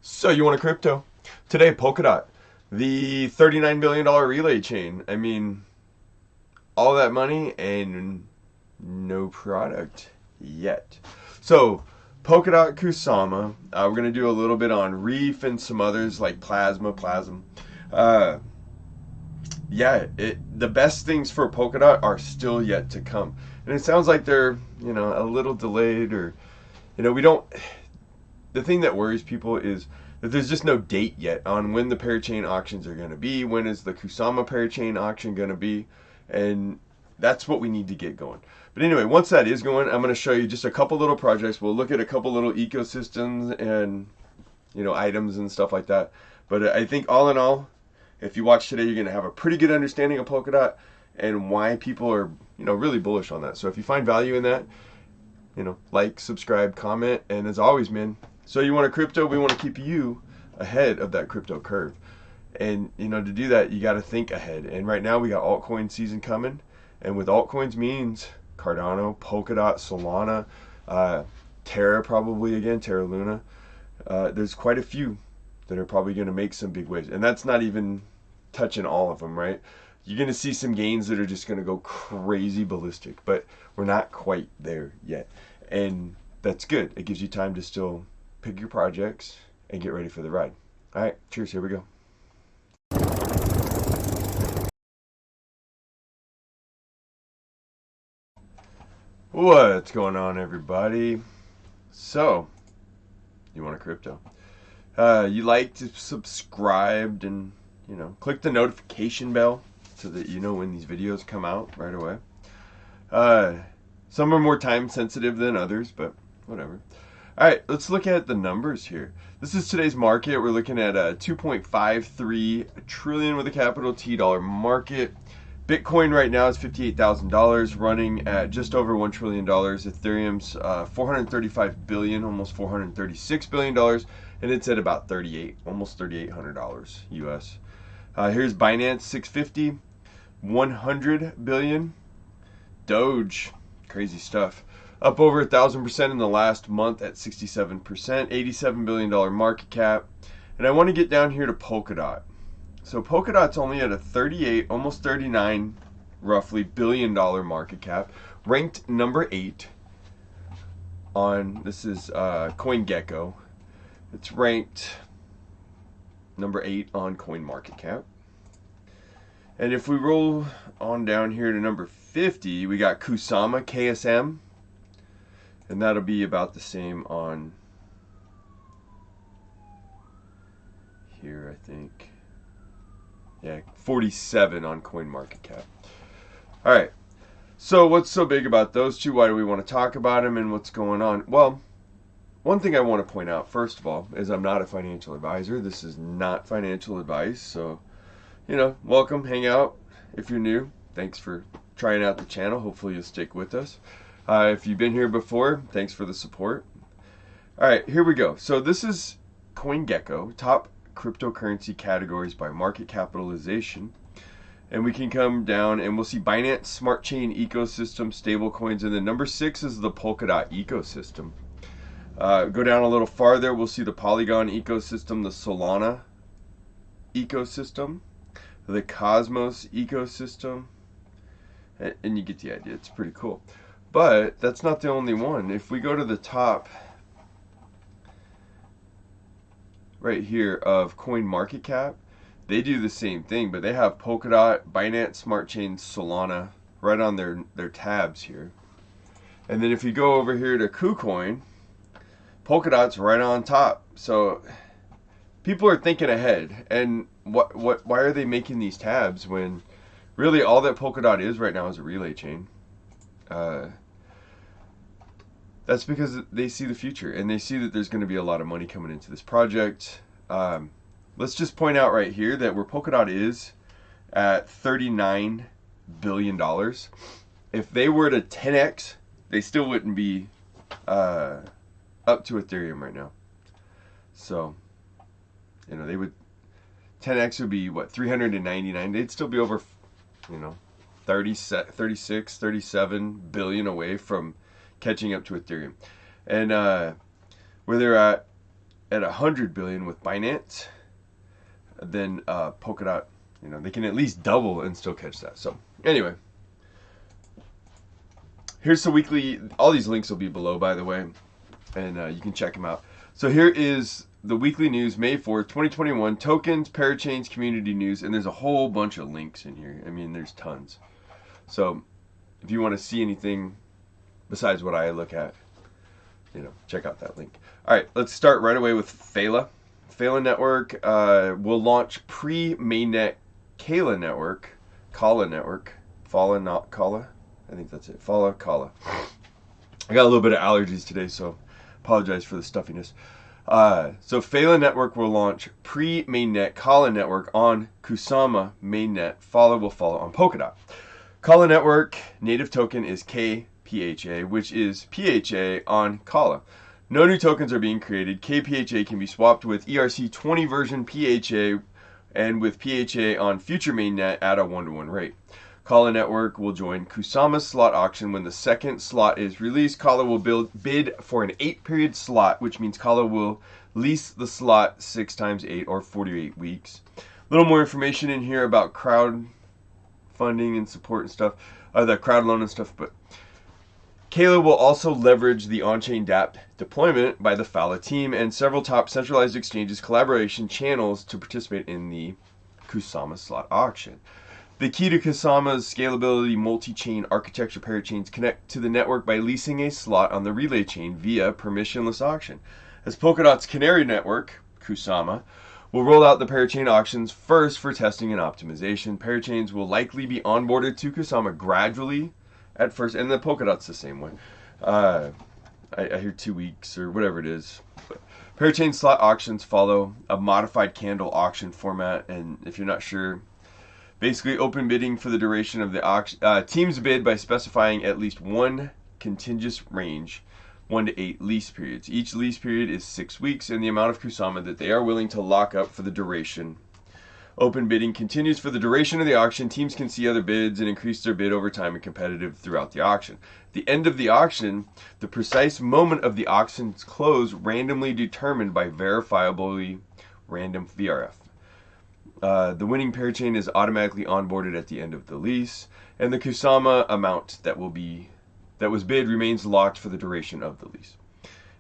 So you want a crypto? Today, Polkadot, the $39 billion relay chain. I mean, all that money and no product yet. So, Polkadot, Kusama. We're going to do a little bit on REEF and some others like PLASM. Uh, the best things for Polkadot are still yet to come. And it sounds like they're, a little delayed or, we don't. The thing that worries people is that there's just no date yet on when the Parachain auctions are going to be. When is the Kusama Parachain auction going to be? And that's what we need to get going. But anyway, once that is going, I'm going to show you just a couple little projects. We'll look at a couple little ecosystems and, items and stuff like that. But I think all in all, if you watch today, you're going to have a pretty good understanding of Polkadot and why people are, really bullish on that. So if you find value in that, like, subscribe, comment, and as always, man, so you want a crypto, we want to keep you ahead of that crypto curve. And, to do that, you got to think ahead. And right now we got altcoin season coming. And with altcoins means Cardano, Polkadot, Solana, Terra probably again, Terra Luna. There's quite a few that are probably going to make some big waves. And that's not even touching all of them, right? You're going to see some gains that are just going to go crazy ballistic. But we're not quite there yet. And that's good. It gives you time to still pick your projects and get ready for the ride. All right, cheers. Here we go. What's going on, everybody? So, you want a crypto? You like to subscribe and, click the notification bell so that you know when these videos come out right away. Some are more time sensitive than others, but whatever. All right, let's look at the numbers here. This is today's market. We're looking at a 2.53 trillion with a capital T dollar market. Bitcoin right now is $58,000, running at just over $1 trillion. Ethereum's 435 billion, almost $436 billion, and it's at about almost $3,800 US. Here's Binance 650, 100 billion. Doge, crazy stuff. Up over 1,000% in the last month at 67%, $87 billion market cap. And I want to get down here to Polkadot. So Polkadot's only at a 38, almost 39, roughly billion dollar market cap, ranked number 8 on, this is CoinGecko. It's ranked number 8 on CoinMarketCap. And if we roll on down here to number 50, we got Kusama, KSM. And that'll be about the same on here, I think. Yeah, 47 on CoinMarketCap. All right. So what's so big about those two? Why do we want to talk about them and what's going on? Well, one thing I want to point out, first of all, is I'm not a financial advisor. This is not financial advice. So, welcome, hang out. If you're new, thanks for trying out the channel. Hopefully you'll stick with us. If you've been here before, thanks for the support. All right, here we go. So this is CoinGecko, top cryptocurrency categories by market capitalization. And we can come down and we'll see Binance Smart Chain ecosystem, stablecoins, and then number 6 is the Polkadot ecosystem. Go down a little farther, we'll see the Polygon ecosystem, the Solana ecosystem, the Cosmos ecosystem, and you get the idea. It's pretty cool. But that's not the only one. If we go to the top right here of CoinMarketCap, they do the same thing, but they have Polkadot, Binance Smart Chain, Solana right on their tabs here. And then if you go over here to KuCoin, Polkadot's right on top. So people are thinking ahead. And why are they making these tabs when really all that Polkadot is right now is a relay chain? That's because they see the future and they see that there's going to be a lot of money coming into this project. Let's just point out right here that where Polkadot is at $39 billion, if they were to 10x, they still wouldn't be up to Ethereum right now. So, they would, 10x would be what, 399? They'd still be over, 36, 37 billion away from catching up to Ethereum. And where they're at at 100 billion with Binance, then Polkadot, you know, they can at least double and still catch that. So anyway, here's the weekly. All these links will be below, by the way, and you can check them out. So here is the weekly news, May 4th, 2021, tokens, Parachains, community news, and there's a whole bunch of links in here. I mean, there's tons. So if you want to see anything besides what I look at, you know, check out that link. All right, let's start right away with Phala. Phala Network will launch pre-mainnet Khala network, Phala, not Khala. I think that's it. Phala, Khala. I got a little bit of allergies today, so apologize for the stuffiness. So Phala Network will launch pre-mainnet Khala network on Kusama mainnet. Phala will follow on Polkadot. Khala network native token is KPHA, which is PHA on Khala. No new tokens are being created. KPHA can be swapped with ERC20 version PHA and with PHA on future mainnet at a 1-to-1 rate. Khala network will join Kusama's slot auction when the second slot is released. Khala will bid for an 8-period slot, which means Khala will lease the slot 6 times 8 or 48 weeks. A little more information in here about crowd funding and support and stuff, the crowd loan and stuff, but Khala will also leverage the on-chain dApp deployment by the Phala team and several top centralized exchanges collaboration channels to participate in the Kusama slot auction. The key to Kusama's scalability multi-chain architecture parachains connect to the network by leasing a slot on the relay chain via permissionless auction. As Polkadot's canary network, Kusama, will roll out the Parachain Auctions first for testing and optimization. Parachains will likely be onboarded to Kusama gradually at first, and the Polkadot's the same way. I hear 2 weeks or whatever it is. But Parachain slot auctions follow a modified candle auction format, and if you're not sure, basically open bidding for the duration of the auction. Teams bid by specifying at least one contiguous range, 1 to 8 lease periods. Each lease period is 6 weeks, and the amount of Kusama that they are willing to lock up for the duration. Open bidding continues for the duration of the auction. Teams can see other bids and increase their bid over time and competitive throughout the auction. At the end of the auction, the precise moment of the auction's close randomly determined by verifiably random VRF. The winning parachain is automatically onboarded at the end of the lease, and the Kusama amount that was bid remains locked for the duration of the lease.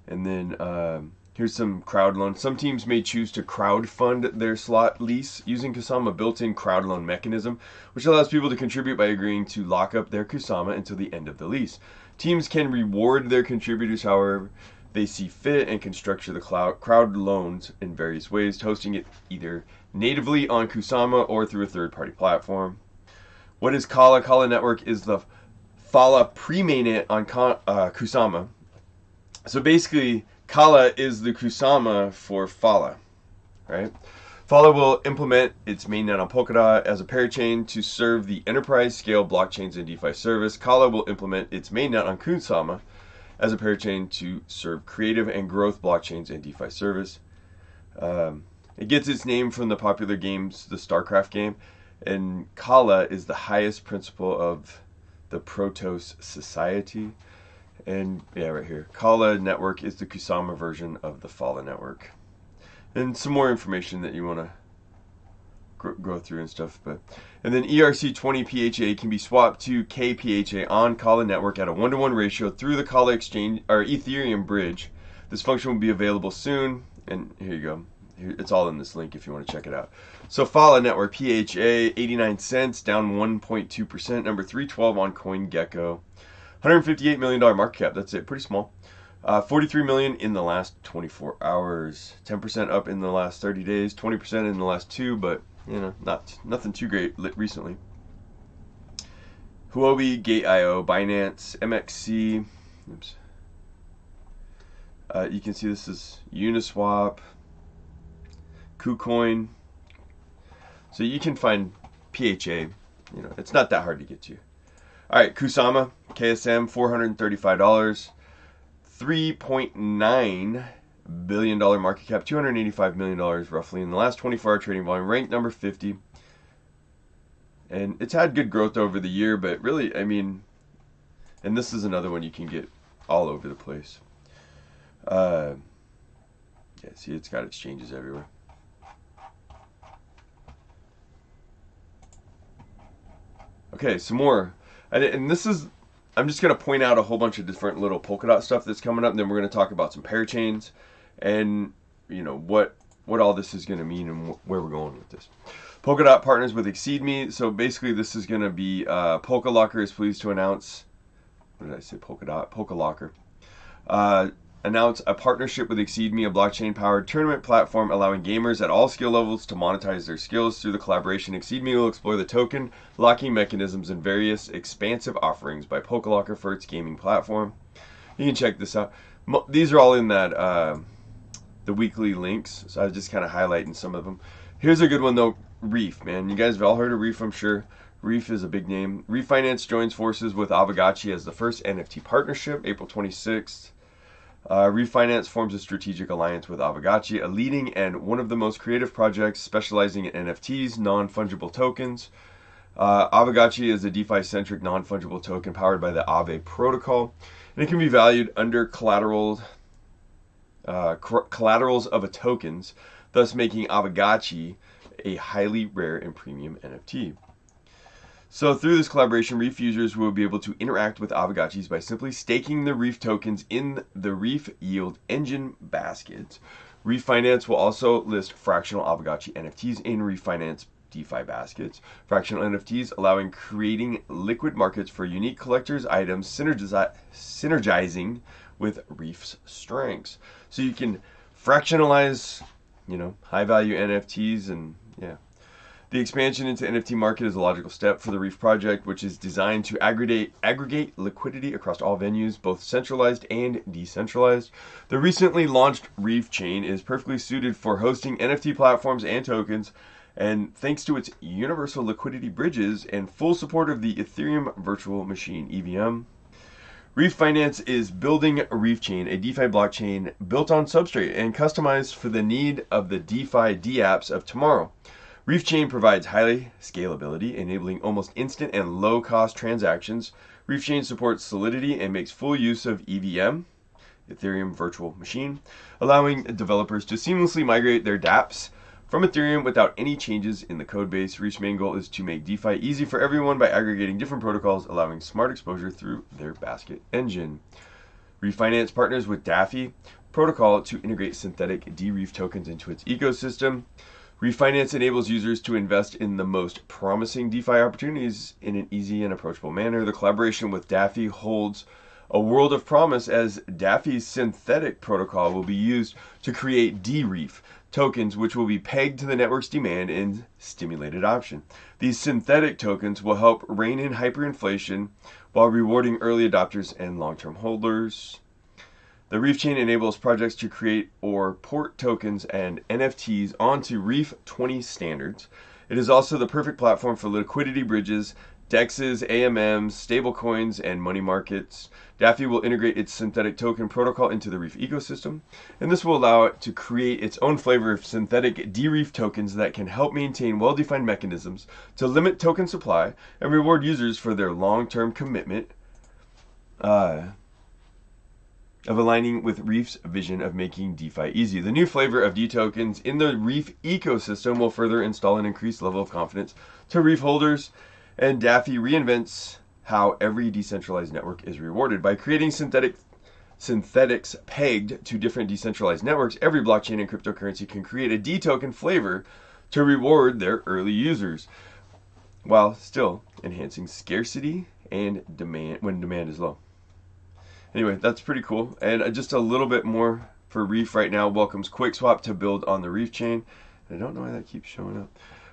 And then here's some crowd loan. Some teams may choose to crowd fund their slot lease using Kusama built-in crowd loan mechanism, which allows people to contribute by agreeing to lock up their Kusama until the end of the lease. Teams can reward their contributors however they see fit and can structure the crowd loans in various ways, hosting it either natively on Kusama or through a third-party platform. What is Khala? Khala Network is the Phala pre-mainnet on Kusama. So basically, Khala is the Kusama for Phala, right? Phala will implement its mainnet on Polkadot as a parachain to serve the enterprise-scale blockchains and DeFi service. Khala will implement its mainnet on Kusama as a parachain to serve creative and growth blockchains and DeFi service. It gets its name from the popular games, the StarCraft game, and Khala is the highest principle of the Protos society. And yeah, right here, Khala network is the Kusama version of the Phala network. And some more information that you want to go through and stuff. And then ERC20 PHA can be swapped to KPHA on Khala network at a 1-to-1 ratio through the Khala exchange or Ethereum bridge. This function will be available soon. And here you go. It's all in this link if you want to check it out. So Phala network PHA 89 cents, down 1.2%, number 312 on CoinGecko. $158 million market cap. That's it. Pretty small. 43 million in the last 24 hours. 10% up in the last 30 days. 20% in the last 2, but you know, nothing too great recently. Huobi, Gate.io, Binance, MXC. Oops. You can see this is Uniswap, KuCoin. So you can find PHA. You know, it's not that hard to get to. All right, Kusama, KSM, $435, $3.9 billion market cap, $285 million roughly in the last 24-hour trading volume, ranked number 50. And it's had good growth over the year, but really, I mean, and this is another one you can get all over the place. Yeah, see, it's got exchanges everywhere. Okay, some more. And this is, I'm just going to point out a whole bunch of different little Polkadot stuff that's coming up. And then we're going to talk about some parachains and, you know, what all this is going to mean and where we're going with this. Polkadot partners with Exceedme. So basically this is going to be, Polkalokr is pleased to announce, what did I say, Polkadot? Polkalokr. Announce a partnership with Exceedme, a blockchain-powered tournament platform allowing gamers at all skill levels to monetize their skills. Through the collaboration, Exceedme will explore the token locking mechanisms and various expansive offerings by Polkalokr for its gaming platform. You can check this out. These are all in that the weekly links, so I was just kind of highlighting some of them. Here's a good one though, REEF, man. You guys have all heard of REEF, I'm sure. REEF is a big name. REEF Finance joins forces with Aavegotchi as the first NFT partnership, April 26th. REEF Finance forms a strategic alliance with Aavegotchi, a leading and one of the most creative projects specializing in NFTs, non-fungible tokens. Aavegotchi is a DeFi-centric non-fungible token powered by the Aave protocol, and it can be valued under collaterals of a tokens, thus making Aavegotchi a highly rare and premium NFT. So through this collaboration, REEF users will be able to interact with Aavegotchis by simply staking the REEF tokens in the REEF Yield Engine baskets. REEF Finance will also list fractional Aavegotchi NFTs in REEF Finance DeFi baskets. Fractional NFTs allowing creating liquid markets for unique collectors' items, synergizing with REEF's strengths. So you can fractionalize, you know, high-value NFTs and, yeah. The expansion into NFT market is a logical step for the REEF project, which is designed to aggregate liquidity across all venues, both centralized and decentralized. The recently launched REEF chain is perfectly suited for hosting NFT platforms and tokens, and thanks to its universal liquidity bridges and full support of the Ethereum Virtual Machine (EVM). REEF Finance is building a REEF chain, a DeFi blockchain built on Substrate and customized for the need of the DeFi dApps of tomorrow. REEF Chain provides high scalability, enabling almost instant and low-cost transactions. REEF Chain supports Solidity and makes full use of EVM, Ethereum Virtual Machine, allowing developers to seamlessly migrate their dApps from Ethereum without any changes in the code base. REEF's main goal is to make DeFi easy for everyone by aggregating different protocols, allowing smart exposure through their basket engine. REEF Finance partners with DAFI protocol to integrate synthetic DREEF tokens into its ecosystem. REEF Finance enables users to invest in the most promising DeFi opportunities in an easy and approachable manner. The collaboration with DAFI holds a world of promise, as DAFI's synthetic protocol will be used to create DREEF tokens, which will be pegged to the network's demand and stimulate adoption. These synthetic tokens will help rein in hyperinflation while rewarding early adopters and long-term holders. The REEF chain enables projects to create or port tokens and NFTs onto REEF 20 standards. It is also the perfect platform for liquidity bridges, DEXs, AMMs, stablecoins, and money markets. DAFI will integrate its synthetic token protocol into the REEF ecosystem, and this will allow it to create its own flavor of synthetic DREEF tokens that can help maintain well-defined mechanisms to limit token supply and reward users for their long-term commitment of aligning with REEF's vision of making DeFi easy. The new flavor of D tokens in the REEF ecosystem will further install an increased level of confidence to REEF holders, and DAFI reinvents how every decentralized network is rewarded. By creating synthetics pegged to different decentralized networks, every blockchain and cryptocurrency can create a D token flavor to reward their early users, while still enhancing scarcity and demand when demand is low. Anyway, that's pretty cool. And just a little bit more for REEF right now welcomes Kwickswap to build on the REEF chain. I don't know why that keeps showing up.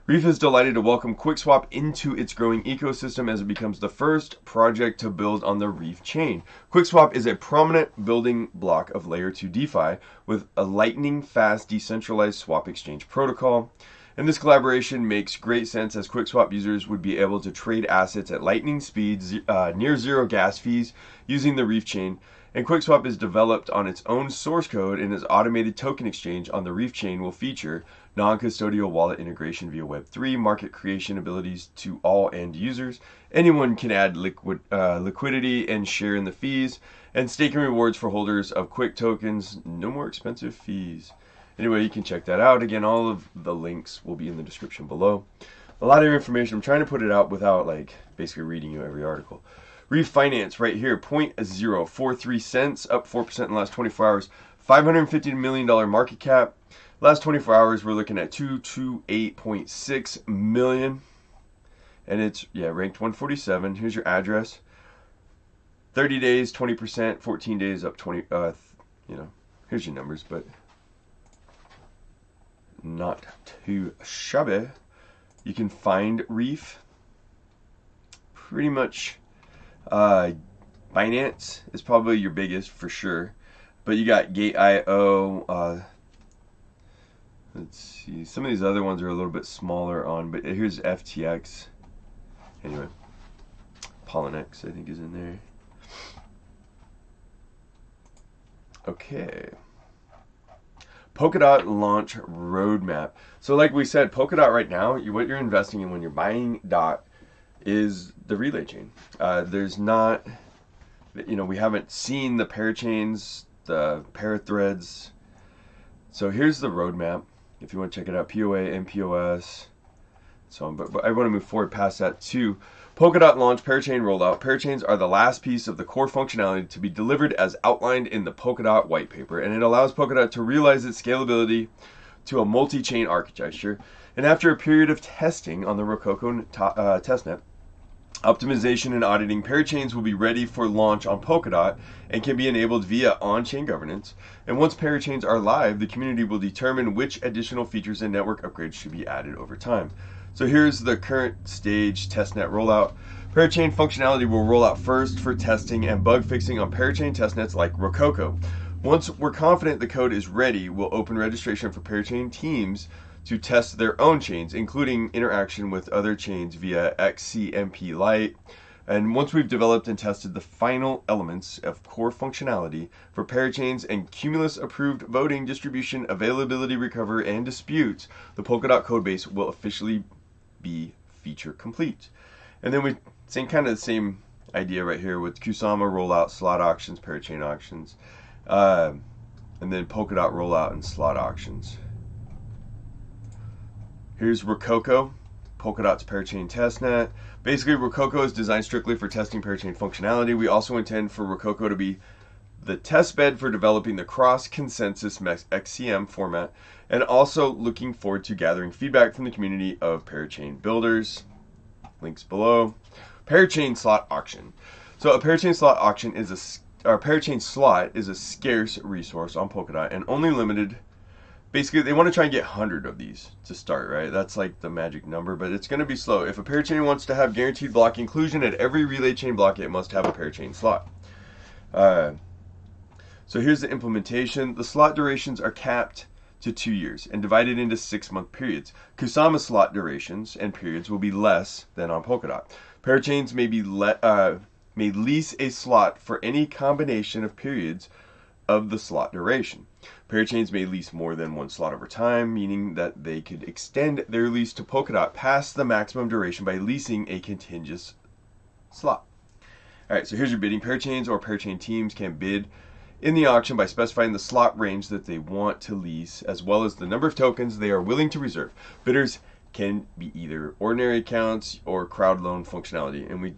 REEF is delighted to welcome Kwickswap into its growing ecosystem as it becomes the first project to build on the REEF chain. Kwickswap is a prominent building block of Layer 2 DeFi with a lightning-fast decentralized swap exchange protocol. And this collaboration makes great sense, as Kwickswap users would be able to trade assets at lightning speeds, near zero gas fees, using the REEF chain. And Kwickswap is developed on its own source code, and its automated token exchange on the REEF chain will feature non-custodial wallet integration via Web3, market creation abilities to all end users. Anyone can add liquidity and share in the fees, and staking rewards for holders of Quick tokens. No more expensive fees. Anyway, you can check that out. Again, all of the links will be in the description below. A lot of information. I'm trying to put it out without like basically reading you every article. REEF Finance right here, 0.043 cents, up 4% in the last 24 hours. $550 million market cap. Last 24 hours, we're looking at 228.6 million. And it's, yeah, ranked 147. Here's your address. 30 days, 20%. 14 days, up 20. You know, here's your numbers, but not too shabby. You can find REEF pretty much. Binance is probably your biggest for sure, but you got Gate.io. Let's see, some of these other ones are a little bit smaller on, but here's FTX. Anyway, Polanex I think is in there. Okay. Polkadot launch roadmap. So like we said, Polkadot right now, what you're investing in when you're buying DOT is the relay chain. There's not, you know, we haven't seen the parachains, the parathreads. So here's the roadmap. If you want to check it out, POA, MPOS, so on. But I want to move forward past that too. Polkadot launch Parachain Rollout. Parachains are the last piece of the core functionality to be delivered as outlined in the Polkadot white paper, and it allows Polkadot to realize its scalability to a multi-chain architecture. And after a period of testing on the Rococo testnet, optimization and auditing, Parachains will be ready for launch on Polkadot and can be enabled via on-chain governance. And once Parachains are live, the community will determine which additional features and network upgrades should be added over time. So here's the current stage testnet rollout. Parachain functionality will roll out first for testing and bug fixing on Parachain testnets like Rococo. Once we're confident the code is ready, we'll open registration for Parachain teams to test their own chains, including interaction with other chains via Exceedme Lite. And once we've developed and tested the final elements of core functionality for parachains and Cumulus approved voting, distribution, availability, recovery, and disputes, the Polkadot codebase will officially be feature complete. And then we same kind of the same idea right here with Kusama rollout, slot auctions, Parachain auctions, and then Polkadot rollout and slot auctions. Here's Rococo, Polkadot's Parachain testnet. Basically, Rococo is designed strictly for testing Parachain functionality. We also intend for Rococo to be the test bed for developing the cross-consensus XCM format, and also looking forward to gathering feedback from the community of Parachain builders. Links below. Parachain slot auction. So a Parachain slot auction is Parachain slot is a scarce resource on Polkadot and only limited. Basically, they want to try and get 100 of these to start, right? That's like the magic number, but it's going to be slow. If a parachain wants to have guaranteed block inclusion at every relay chain block, it must have a parachain slot. So here's the implementation. The slot durations are capped to 2 years and divided into 6-month periods. Kusama slot durations and periods will be less than on Polkadot. Parachains may lease a slot for any combination of periods of the slot duration. Parachains may lease more than one slot over time, meaning that they could extend their lease to Polkadot past the maximum duration by leasing a contiguous slot. Alright, so here's your bidding. Parachains or Parachain teams can bid in the auction by specifying the slot range that they want to lease, as well as the number of tokens they are willing to reserve. Bidders can be either ordinary accounts or crowd loan functionality, and we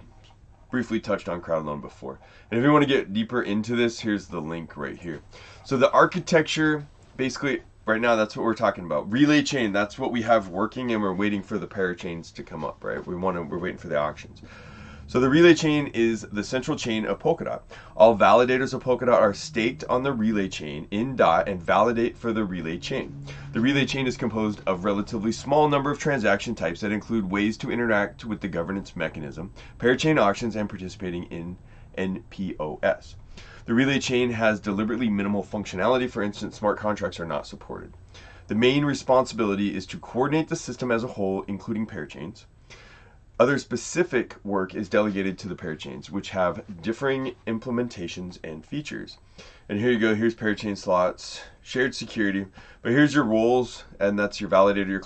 briefly touched on crowd loan before. And if you want to get deeper into this, here's the link right here. So the architecture, basically, right now, that's what we're talking about. Relay chain, that's what we have working, and we're waiting for the parachains to come up, right? We're waiting for the auctions. So the relay chain is the central chain of Polkadot. All validators of Polkadot are staked on the relay chain in DOT and validate for the relay chain. The relay chain is composed of relatively small number of transaction types that include ways to interact with the governance mechanism, parachain auctions, and participating in NPOS. The relay chain has deliberately minimal functionality. For instance, smart contracts are not supported. The main responsibility is to coordinate the system as a whole, including parachains. Other specific work is delegated to the parachains, which have differing implementations and features. And here you go, here's parachain slots, shared security, but here's your roles, and that's your validator, your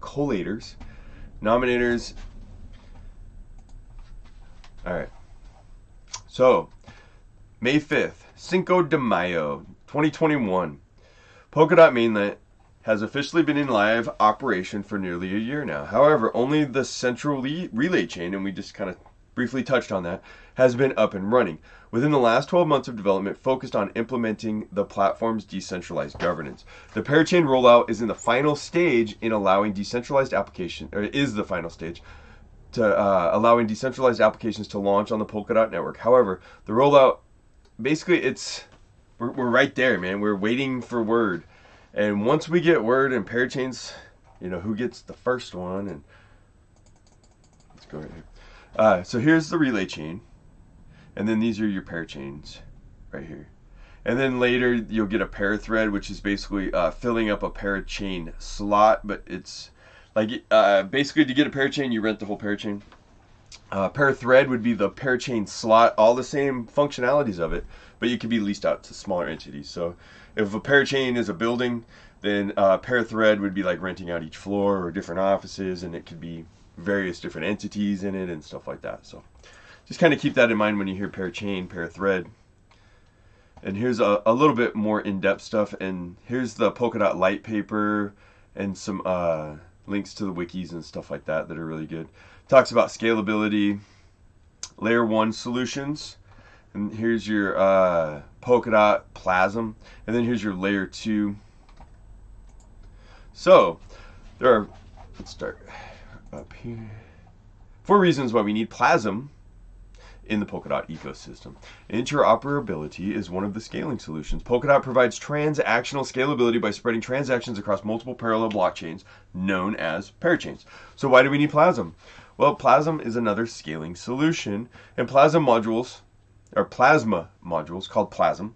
collators, nominators. All right, so May 5th, Cinco de Mayo, 2021. Polkadot mainnet has officially been in live operation for nearly a year now. However, only the central relay chain, and we just kind of briefly touched on that, has been up and running. Within the last 12 months of development focused on implementing the platform's decentralized governance. The Parachain rollout is in the final stage in allowing decentralized application, or is the final stage to allowing decentralized applications to launch on the Polkadot network. However, the rollout, basically we're right there, man. We're waiting for word. And once we get word and Parachains, who gets the first one, and let's go right here. So here's the relay chain, and then these are your Parachains right here. And then later you'll get a parathread, which is basically filling up a Parachain slot, but it's like basically to get a Parachain, you rent the whole Parachain. Parathread would be the Parachain slot, all the same functionalities of it, but you can be leased out to smaller entities. So if a Parachain is a building, then Parathread would be like renting out each floor or different offices, and it could be various different entities in it and stuff like that. So just kind of keep that in mind when you hear Parachain, Parathread. And here's a little bit more in-depth stuff, and here's the Polkadot light paper and some links to the wikis and stuff like that are really good. Talks about scalability, layer 1 solutions, and here's your Polkadot PLASM, and then here's your layer 2. So let's start up here. 4 reasons why we need PLASM in the Polkadot ecosystem. Interoperability is one of the scaling solutions. Polkadot provides transactional scalability by spreading transactions across multiple parallel blockchains known as parachains. So why do we need PLASM? Well, PLASM is another scaling solution, and PLASM modules, or plasma modules called PLASM,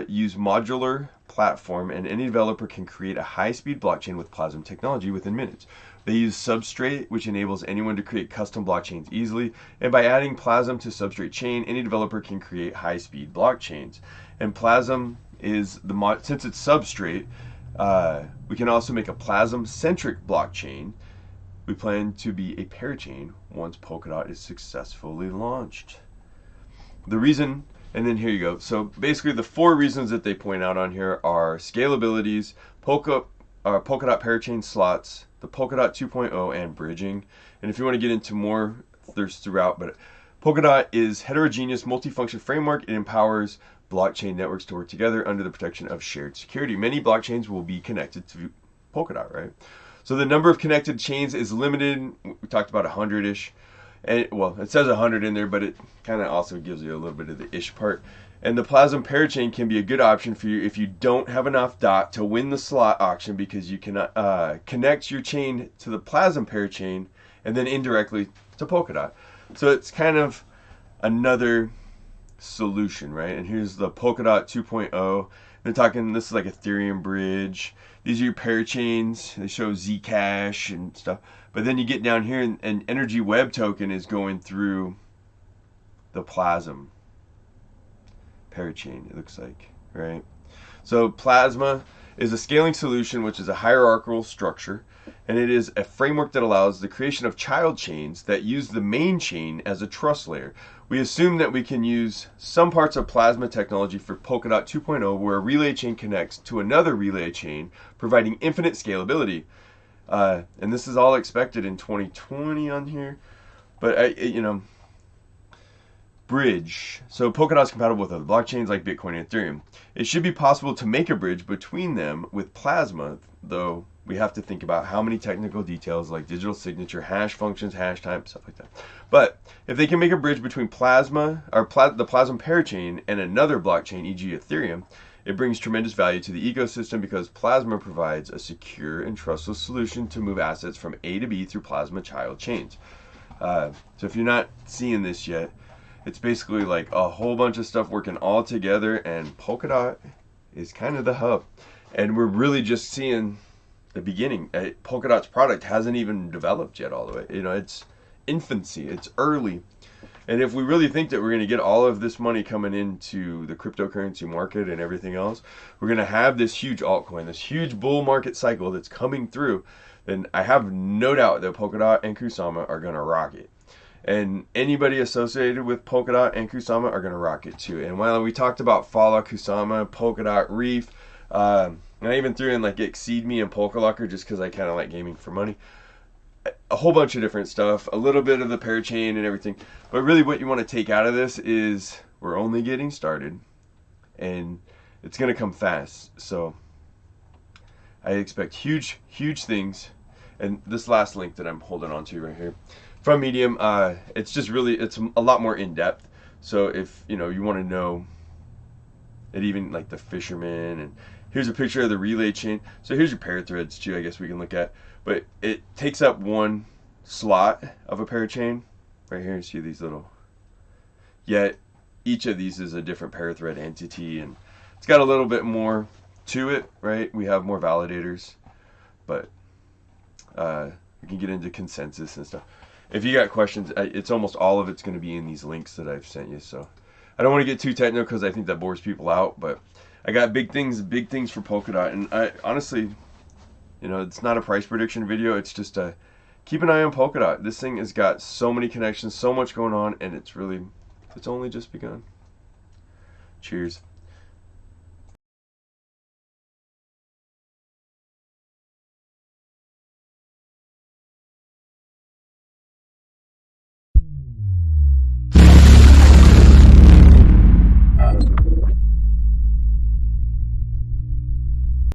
use modular platform, and any developer can create a high-speed blockchain with PLASM technology within minutes. They use Substrate, which enables anyone to create custom blockchains easily, and by adding PLASM to Substrate chain, any developer can create high-speed blockchains. And PLASM is since it's Substrate, we can also make a PLASM-centric blockchain. We plan to be a parachain once Polkadot is successfully launched. The reason, and then here you go. So basically the 4 reasons that they point out on here are scalabilities, Polkadot parachain slots, the Polkadot 2.0, and bridging. And if you want to get into more, there's throughout, but Polkadot is heterogeneous multifunction framework. It empowers blockchain networks to work together under the protection of shared security. Many blockchains will be connected to Polkadot, right? So the number of connected chains is limited. We talked about 100-ish. And well, it says 100 in there, but it kind of also gives you a little bit of the ish part. And the PLASM parachain can be a good option for you if you don't have enough DOT to win the slot auction, because you can connect your chain to the PLASM parachain and then indirectly to Polkadot. So it's kind of another solution, right? And here's the Polkadot 2.0. They're talking, this is like Ethereum bridge. These are your parachains. They show Zcash and stuff. But then you get down here, and Energy Web Token is going through the PLASM parachain, it looks like, right? So Plasma is a scaling solution, which is a hierarchical structure, and it is a framework that allows the creation of child chains that use the main chain as a trust layer. We assume that we can use some parts of Plasma technology for Polkadot 2.0, where a relay chain connects to another relay chain, providing infinite scalability. And this is all expected in 2020 on here, but bridge. So Polkadot is compatible with other blockchains like Bitcoin and Ethereum. It should be possible to make a bridge between them with Plasma, though we have to think about how many technical details like digital signature, hash functions, hash time, stuff like that. But if they can make a bridge between Plasma, or the Plasma parachain, and another blockchain, e.g. Ethereum, it brings tremendous value to the ecosystem because Plasma provides a secure and trustless solution to move assets from A to B through Plasma child chains. So if you're not seeing this yet, it's basically like a whole bunch of stuff working all together, and Polkadot is kind of the hub. And we're really just seeing the beginning. Polkadot's product hasn't even developed yet all the way. It's infancy, it's early. And if we really think that we're going to get all of this money coming into the cryptocurrency market and everything else, we're going to have this huge altcoin, this huge bull market cycle that's coming through, then I have no doubt that Polkadot and Kusama are going to rock it. And anybody associated with Polkadot and Kusama are going to rock it too. And while we talked about Phala, Kusama, Polkadot, REEF, And I even threw in like Exceedme and Polkalokr just because I kind of like gaming for money. A whole bunch of different stuff, a little bit of the Parachain and everything. But really what you want to take out of this is we're only getting started and it's going to come fast. So I expect huge, huge things. And this last link that I'm holding on to right here from Medium, it's just really, it's a lot more in depth. So if you want to know it, even like the fisherman, and here's a picture of the relay chain. So here's your pair threads too, I guess we can look at. But it takes up one slot of a parachain. Right here, you see these little, yet each of these is a different parathread entity, and it's got a little bit more to it, right? We have more validators, but we can get into consensus and stuff. If you got questions, it's almost all of it's going to be in these links that I've sent you. So I don't want to get too technical because I think that bores people out, but I got big things for Polkadot. And I honestly, it's not a price prediction video. It's just keep an eye on Polkadot. This thing has got so many connections, so much going on, and it's only just begun. Cheers.